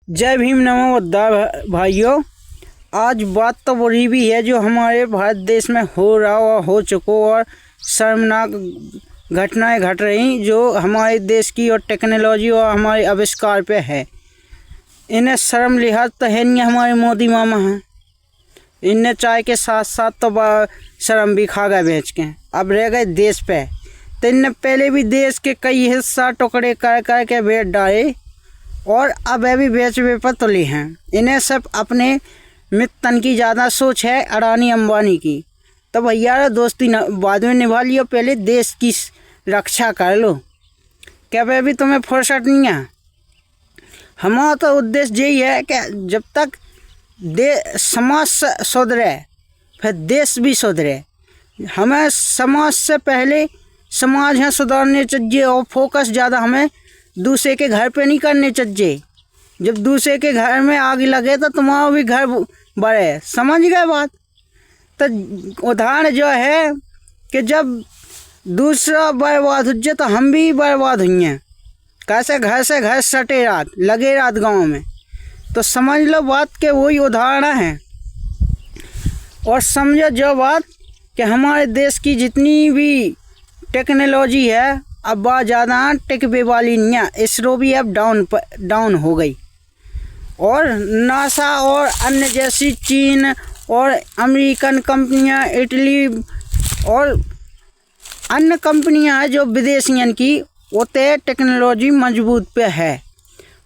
जय भीम नमो बुद्धाय भाइयों। आज बात तो बुरी भी है जो हमारे भारत देश में हो रहा और हो चुको और शर्मनाक घटनाएं घट रही जो हमारे देश की और टेक्नोलॉजी और हमारे आविष्कार पे है। इन्हें शर्म लिहाज तो है नहीं। हमारे मोदी मामा हैं, इनने चाय के साथ साथ तो शर्म भी खा गए बेच के। अब रह गए देश पे, तो इनने पहले भी देश के कई हिस्सा टुकड़े कर कर के बेच डाले और अब भी बेचने पर तुले हैं। इन्हें सब अपने मित्तन की ज़्यादा सोच है, अडानी अंबानी की। तो भैया दोस्ती बाद में निभा लियो, पहले देश की रक्षा कर लो। क्या भाई अभी तुम्हें फुर्सत नहीं है? हमारा तो उद्देश्य यही है कि जब तक समाज सुधरे फिर देश भी सुधरे। हमें समाज से पहले समाज है सुधारने चाहिए और फोकस ज़्यादा हमें दूसरे के घर पे नहीं करने चाहिए। जब दूसरे के घर में आग लगे तो तुम्हारा भी घर बढ़े। समझ गए बात? तो उदाहरण जो है कि जब दूसरा बर्बाद हो जाए तो हम भी बर्बाद हुए। कैसे घर से घर सटे रात लगे रात गांव में। तो समझ लो बात के वही उदाहरण है। और समझो जो बात कि हमारे देश की जितनी भी टेक्नोलॉजी है अब बहुत ज़्यादा टिकने वाली नहीं है। इसरो भी अब डाउन हो गई और नासा और अन्य जैसी चीन और अमेरिकन कंपनियां, इटली और अन्य कंपनियां हैं जो विदेशियन की, उतने टेक्नोलॉजी मजबूत पे है।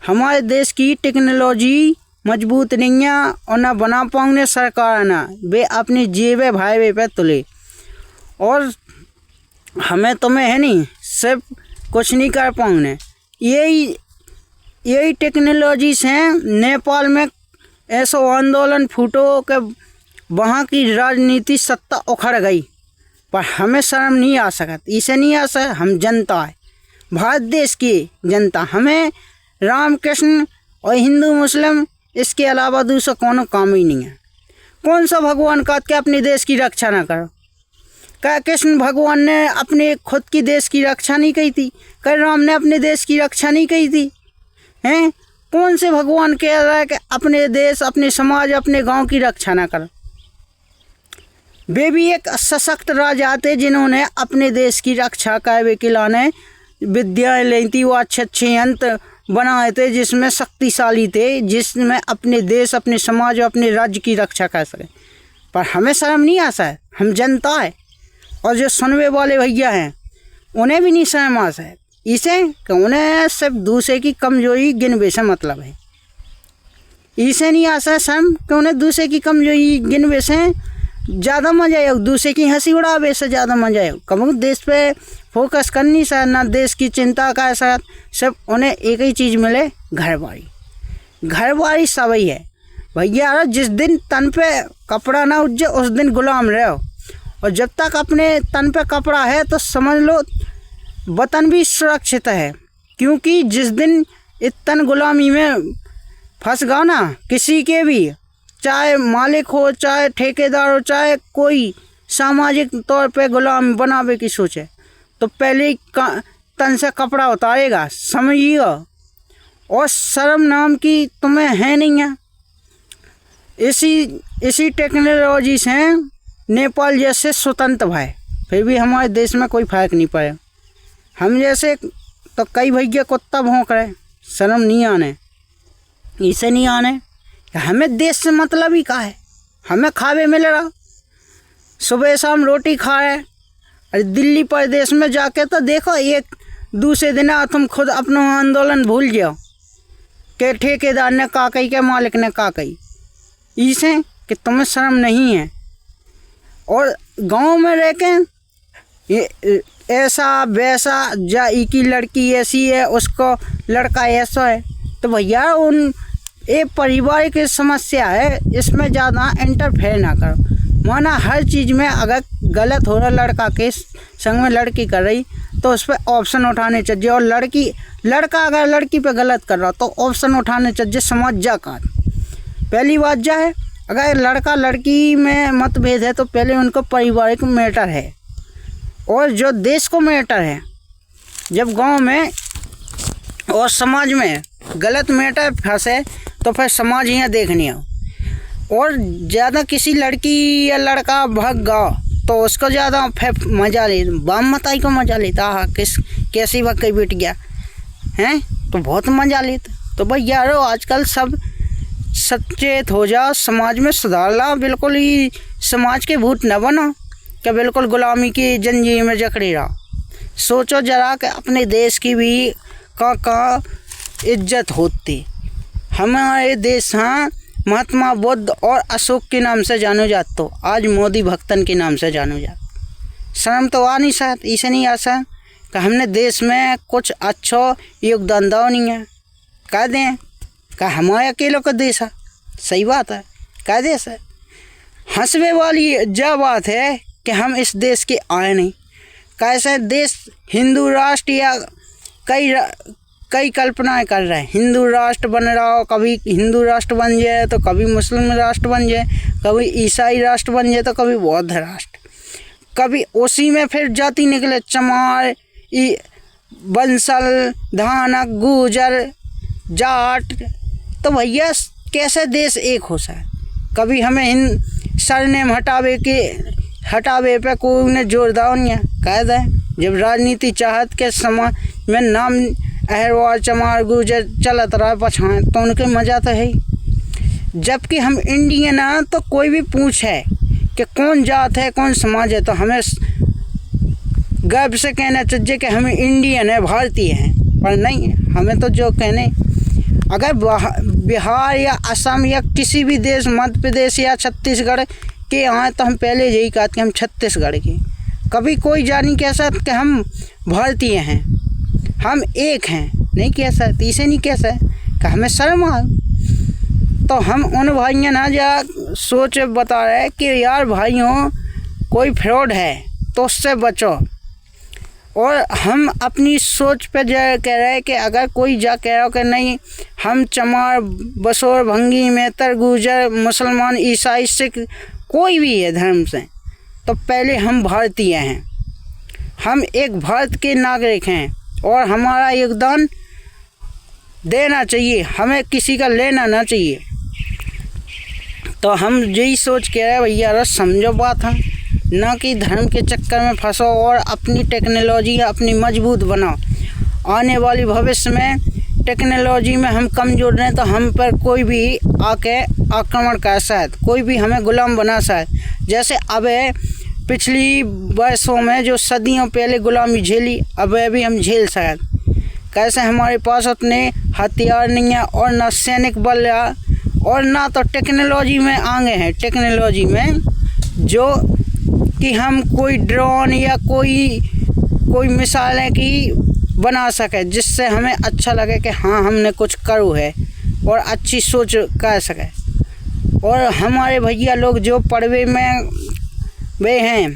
हमारे देश की टेक्नोलॉजी मजबूत नहीं है और ना बना पाऊंगे सरकार, ना वे अपनी जेबे भाई पे तुले। और हमें तुम्हें है नहीं सिर्फ कुछ नहीं कर पाऊंगे। यही टेक्नोलॉजी से नेपाल में ऐसा आंदोलन फूटो कि वहाँ की राजनीति सत्ता उखड़ गई, पर हमें शर्म नहीं आ सकती। इसे नहीं आ सकता। हम जनता है, भारत देश की जनता। हमें राम कृष्ण और हिंदू मुस्लिम इसके अलावा दूसरा कोनो काम ही नहीं है। कौन सा भगवान का कि अपने देश की रक्षा ना करो? क्या कृष्ण भगवान ने अपने खुद की देश की रक्षा नहीं की थी? क्या राम ने अपने देश की रक्षा नहीं की थी? हैं? कौन से भगवान कह रहा है कि अपने देश, अपने समाज, अपने गांव की रक्षा ना करो? वे भी एक सशक्त राजा थे जिन्होंने अपने देश की रक्षा करने के लिए विद्याएं ली थी। वो अच्छे यंत्र बनाए थे जिसमें शक्तिशाली थे, जिसमें अपने देश, अपने समाज और अपने राज्य की रक्षा कर सके। पर हमें शर्म नहीं आता है। हम जनता है और जो सुनने वाले भैया हैं उन्हें भी नहीं शर्म आता है। इसे कि उन्हें सिर्फ दूसरे की कमजोरी गिनवे से मतलब है। इसे नहीं आता है शर्म कि उन्हें दूसरे की कमजोरी गिनवे से ज़्यादा मजा आए, दूसरे की हंसी उड़ावे से ज़्यादा मजा आए। कम देश पे फोकस करनी सर, ना देश की चिंता का साथ। सिर्फ उन्हें एक ही चीज़ मिले, घरबारी। घरबारी सब ही है भैया। जिस दिन तन पे कपड़ा ना उज्जे उस दिन गुलाम रहो। और जब तक अपने तन पे कपड़ा है तो समझ लो वतन भी सुरक्षित है। क्योंकि जिस दिन इस तन गुलामी में फंस गया ना किसी के भी, चाहे मालिक हो, चाहे ठेकेदार हो, चाहे कोई सामाजिक तौर पे गुलाम बनावे की सोचे, तो पहले तन से कपड़ा उतारेगा, समझिएगा। और शर्म नाम की तुम्हें है नहीं है। इसी टेक्नोलॉजी से नेपाल जैसे स्वतंत्र भाई, फिर भी हमारे देश में कोई फर्क नहीं पड़े। हम जैसे तो कई भैया कुत्ता भौंक रहे, शर्म नहीं आने। इसे नहीं आने। हमें देश से मतलब ही का है। हमें खावे मिल रहा, सुबह शाम रोटी खा रहे। अरे दिल्ली प्रदेश में जाके तो देखो, एक दूसरे दिन तुम खुद अपना आंदोलन भूल जाओ कि ठेकेदार ने का कही, के मालिक ने का कही। इसे कि तुम्हें शर्म नहीं है। और गांव में रह के ऐसा वैसा, जा की लड़की ऐसी है, उसको लड़का ऐसा है, तो भैया उन एक परिवार की समस्या है, इसमें ज़्यादा इंटरफेयर ना करो। माना हर चीज़ में अगर गलत हो रहा लड़का के संग में लड़की कर रही तो उस पर ऑप्शन उठाने चाहिए। और लड़का अगर लड़की पे गलत कर रहा तो ऑप्शन उठाने चाहिए। समझ जा कर पहली बात जा है, अगर लड़का लड़की में मतभेद है तो पहले उनको पारिवारिक मैटर है और जो देश को मैटर है। जब गांव में और समाज में गलत मैटर फंसे तो फिर समाज यहाँ देखने आओ। और ज़्यादा किसी लड़की या लड़का भाग गया तो उसको ज़्यादा फिर मज़ा ले, बाम मताई को मज़ा लेता, हाँ कैसी भाग कहीं बिट गया हैं तो बहुत मज़ा लेता। तो भाई यारो आजकल सब सचेत हो जाओ, समाज में सुधार ला, बिल्कुल ही समाज के भूत न बनो कि बिल्कुल गुलामी की जंजीर में जकड़े रहो। सोचो जरा कि अपने देश की भी का इज्जत होती। हमारे देश हाँ महात्मा बुद्ध और अशोक के नाम से जानो जात, तो आज मोदी भक्तन के नाम से जानो जात। शर्म तो आ नहीं सकता, इसे नहीं आ सकता कि हमने देश में कुछ अच्छा योगदान दो नहीं है। कह दें कि हमारे अकेलों का देश है, सही बात है, कह देश है। हंसवे वाली जा बात है कि हम इस देश के आए नहीं। कैसे देश हिंदू राष्ट्र या कई कल्पनाएं कर रहे हैं, हिंदू राष्ट्र बन रहा हो, कभी हिंदू राष्ट्र बन जाए तो कभी मुस्लिम राष्ट्र बन जाए, कभी ईसाई राष्ट्र बन जाए तो कभी बौद्ध राष्ट्र, कभी उसी में फिर जाति निकले चमार, बंसल, धानक, गुजर, जाट। तो भैया कैसे देश एक हो सकता? कभी हमें सरनेम हटावे पे कोई उन्हें जोरदार नहीं है। कह दें जब राजनीति चाहत के समाज में नाम अहरवार, चमार, गुजर चलत रहा पछाएं तो उनके मज़ा तो है। जबकि हम इंडियन हैं तो कोई भी पूछे कि कौन जात है कौन समाज है तो हमें गर्व से कहना चाहिए कि हम इंडियन है, भारतीय हैं। पर नहीं, हमें तो जो कहने, अगर बिहार या असम या किसी भी देश, मध्य प्रदेश या छत्तीसगढ़ के आए तो हम पहले यही कहते कि हम छत्तीसगढ़ के। कभी कोई जानी कह सकता कि हम भारतीय हैं, हम एक हैं, नहीं कह सकते। इसे नहीं कह सकते कि हमें शर्म आ। तो हम उन भाइयों ना जा सोच बता रहे कि यार भाइयों कोई फ्रॉड है तो उससे बचो। और हम अपनी सोच पे जा कह रहे हैं कि अगर कोई जा कह रहा हो कि नहीं हम चमार, बसोर, भंगी, मेहतर, गुजर, मुसलमान, ईसाई, सिख, कोई भी है धर्म से, तो पहले हम भारतीय हैं, हम एक भारत के नागरिक हैं और हमारा योगदान देना चाहिए, हमें किसी का लेना ना चाहिए। तो हम यही सोच के रहे भैया रस समझो बात है, ना कि धर्म के चक्कर में फंसो और अपनी टेक्नोलॉजी अपनी मजबूत बनाओ। आने वाली भविष्य में टेक्नोलॉजी में हम कमज़ोर रहें तो हम पर कोई भी आके आक्रमण कर सकता, कोई भी हमें गुलाम बना सकता। जैसे अब पिछली वर्षों में जो सदियों पहले गुलामी झेली, अब भी हम झेल सकते। कैसे हमारे पास उतने हथियार नहीं है और ना सैनिक बल और ना तो टेक्नोलॉजी में आगे हैं, टेक्नोलॉजी में जो कि हम कोई ड्रोन या कोई मिसाइलें की बना सके जिससे हमें अच्छा लगे कि हाँ हमने कुछ करो है और अच्छी सोच कर सके। और हमारे भैया लोग जो पढ़वे में वे हैं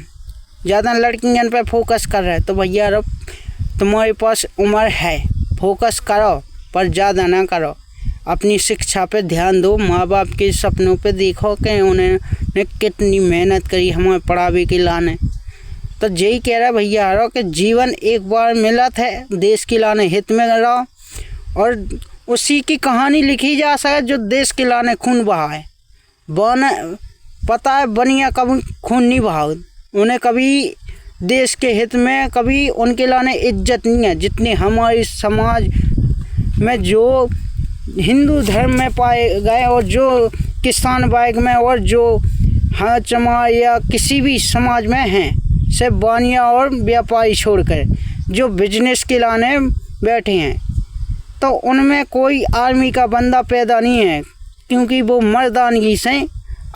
ज़्यादा लड़कियों पे फोकस कर रहे हैं, तो भैया अब तुम्हारे पास उम्र है, फोकस करो पर ज़्यादा ना करो, अपनी शिक्षा पे ध्यान दो, माँ बाप के सपनों पे देखो कि उन्होंने कितनी मेहनत करी हमें पढ़ावे के लाने। तो यही कह रहा है भैया रहो कि जीवन एक बार मिला था, देश के लाने हित में रहो और उसी की कहानी लिखी जा सके जो देश के लाने खून बहाए। पता है बनिया कभी खून नहीं बहाओ, उन्हें कभी देश के हित में कभी उनके लाने इज्जत नहीं है जितनी हमारे समाज में जो हिंदू धर्म में पाए गए और जो किसान बाग में और जो हाँ चमार या किसी भी समाज में हैं, से बानिया और व्यापारी छोड़कर जो बिजनेस के लाने बैठे हैं, तो उनमें कोई आर्मी का बंदा पैदा नहीं है क्योंकि वो मर्दानगी से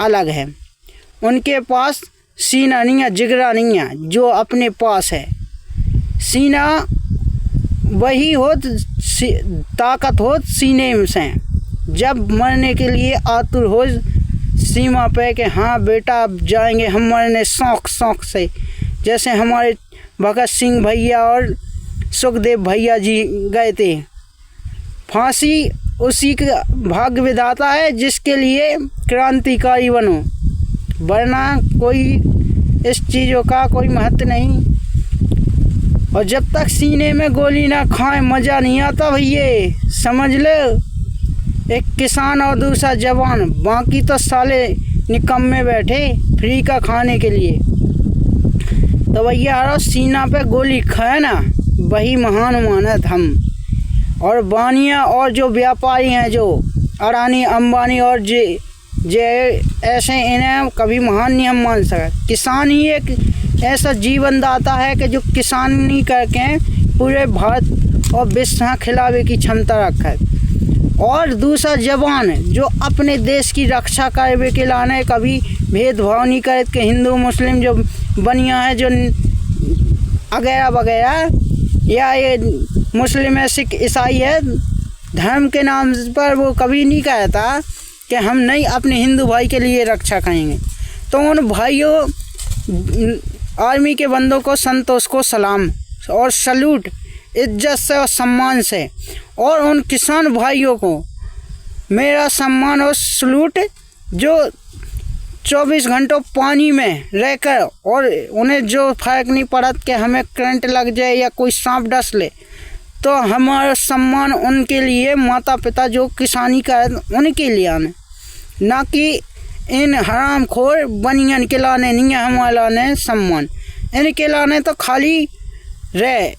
अलग है। उनके पास सीना नहीं है, जिगरा नहीं है जो अपने पास है। सीना वही हो, ताकत हो सीने से, जब मरने के लिए आतुर हो सीमा पे कि हाँ बेटा अब जाएंगे हम मरने शौक से। जैसे हमारे भगत सिंह भैया और सुखदेव भैया जी गए थे फांसी, उसी का भाग्य विधाता है जिसके लिए क्रांतिकारी बनो, वरना कोई इस चीज़ों का कोई महत्व नहीं। और जब तक सीने में गोली ना खाएं मज़ा नहीं आता भैया, समझ लो। एक किसान और दूसरा जवान, बाकी तो साले निकम्मे बैठे फ्री का खाने के लिए। तो भैया सीना पे गोली खाए ना, वही महान मानत हम। और बानिया और जो व्यापारी हैं, जो अडानी अंबानी और जे ऐसे, इन्हें कभी महान नहीं हम मान सकते। किसान ही एक ऐसा जीवन दाता है कि जो किसानी करके पूरे भारत और विश्व में खिलावे की क्षमता रखा है। और दूसरा जवान जो अपने देश की रक्षा करने के लाने कभी भेदभाव नहीं करे कि हिंदू मुस्लिम जो बनिया है, जो वगैरह वगैरह, या ये मुस्लिम है सिख ईसाई है, धर्म के नाम पर वो कभी नहीं कहता कि हम नहीं अपने हिंदू भाई के लिए रक्षा करेंगे। तो उन भाइयों आर्मी के बंदों को संतोष को सलाम और सल्यूट, इज्जत से और सम्मान से। और उन किसान भाइयों को मेरा सम्मान और सल्यूट जो 24 घंटों पानी में रहकर, और उन्हें जो फर्क नहीं पड़ा कि हमें करंट लग जाए या कोई सांप डस ले, तो हमारा सम्मान उनके लिए, माता पिता जो किसानी कर उनके लिए आने, ना कि इन हरामखोर बनियन के लाने नहीं है हमारे लाने सम्मान। इनके लाने तो खाली रहे,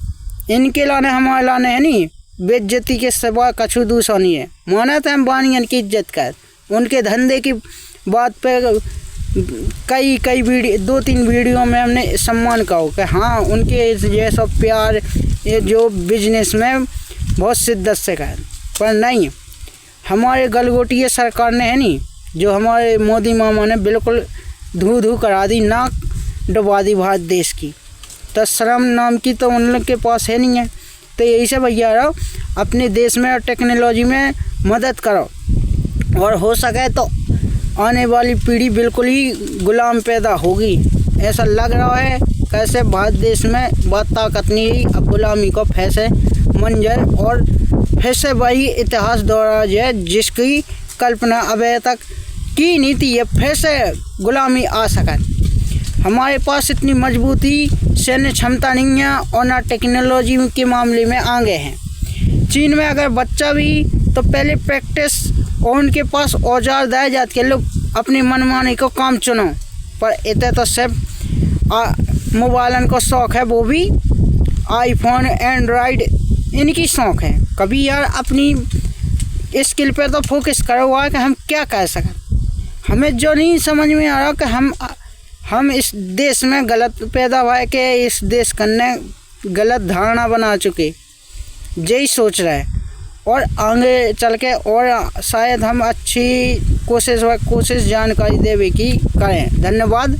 इनके लाने हमारे लाने है नहीं, बेइज्जती के सिवा कछु दूसरा नहीं है। माना तो हम बानियन की इज्जत कर, उनके धंधे की बात पे कई वीडियो, 2-3 वीडियो में हमने सम्मान कहा कि हाँ उनके जैसा प्यार ये जो बिजनेस में बहुत शिद्दत से कर। पर नहीं, हमारे गलगोटिया सरकार ने है नहीं, जो हमारे मोदी मामा ने बिल्कुल धू करा दी, नाक डुबा दी भारत देश की। तो शर्म नाम की तो उन लोग के पास है नहीं है। तो यही से भैया रहो, अपने देश में और टेक्नोलॉजी में मदद करो, और हो सके तो आने वाली पीढ़ी बिल्कुल ही गुलाम पैदा होगी। ऐसा लग रहा है कैसे भारत देश में बात ताकत नहीं रही, अब गुलामी को फैसे मंजर और फैसे वही इतिहास दोहरा जाए जिसकी कल्पना अभी तक की नहीं थी। ये फैसे गुलामी आ सके। हमारे पास इतनी मजबूती सैन्य क्षमता नहीं है और ना टेक्नोलॉजी के मामले में आगे हैं। चीन में अगर बच्चा भी तो पहले प्रैक्टिस, और उनके पास औजार दिए जाते के लोग अपनी मनमानी को काम चुनो। पर इतने तो सिर्फ मोबाइलन को शौक़ है, वो भी आईफोन एंड्रॉयड इनकी शौक़ है। कभी यार अपनी स्किल पे तो फोकस करो हुआ है कि हम क्या कर सकें। हमें जो नहीं समझ में आ रहा कि हम इस देश में गलत पैदा हुआ है कि इस देश करने गलत धारणा बना चुके, यही सोच रहे हैं। और आगे चल के और शायद हम अच्छी कोशिश जानकारी देवे की करें। धन्यवाद।